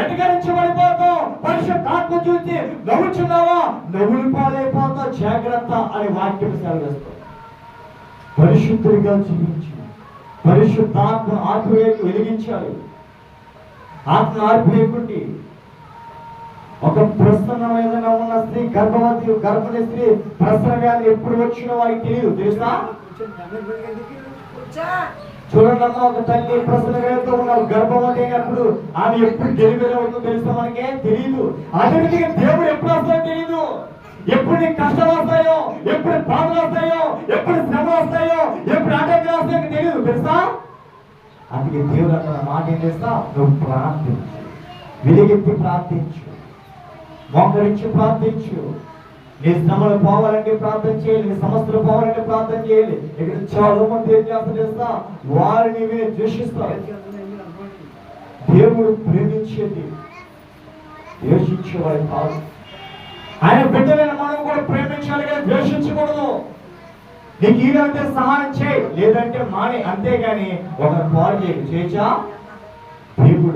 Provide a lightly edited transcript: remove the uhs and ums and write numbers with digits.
ఎటకరించబడిపోతావు. పరిశుద్ధాత్మ చూసి నవ్వుచున్నావా, నవ్వులు పాలైపోతావు, జాగ్రత్త అని వాక్యం సెలవిస్తావు. పరిశుద్ధుడిగా జీవించి పరిశుద్ధాత్మ ఆత్మవేకు వెలిగించాలి. ఆత్మ ఆర్పేయకుండి ఒక ప్రసన్న ఏదైనా ఉన్న స్త్రీ, గర్భవతి స్త్రీ ప్రసన్న వ్యాధి ఎప్పుడు వచ్చినా వారికి తెలియదు, తెలుసా? చూడండి, ఒక తల్లి ప్రసన్న వ్యాధితో ఉన్న గర్భవతి అయినప్పుడు ఆమె ఎప్పుడు డెలివరీ అవుతుందో తెలుసా? మనకే తెలియదు. అదే దేవుడు ఎప్పుడు వస్తాయో తెలియదు. ఎప్పుడు నీకు కష్టాలు వస్తాయో, ఎప్పుడు బాధలు వస్తాయో, ఎప్పుడు శ్రమలు వస్తాయో, ఎప్పుడు ఆటంకాలు వస్తాయో తెలియదు, తెలుసా? అందుకే దేవుడు అన్న మాట ఏం చేస్తా, నువ్వు ప్రార్థించు, వెలిగెత్తి ప్రార్థించు, మోకరించి ప్రార్థించు. నీ శ్రమలు పోవాలంటే ప్రార్థన చేయాలి, నీ సమస్యలు పోవాలంటే ప్రార్థన చేయాలి. ఇక్కడ చాలా మంది ఏం చేస్తా తెలుసా, వారిని వీరిని ద్వేషిస్తారు. దేవుడు ప్రేమించేది ద్వేషించేవాడు కాదు. ఆయన బిడ్డలైన మనం కూడా ప్రేమించాలి కానీ ద్వేషించకూడదు. నీకు ఈరోజు సహాయం చేయి, లేదంటే మానే, అంతేగాని ఒక పాలు చేయచ్చా? దేవుడు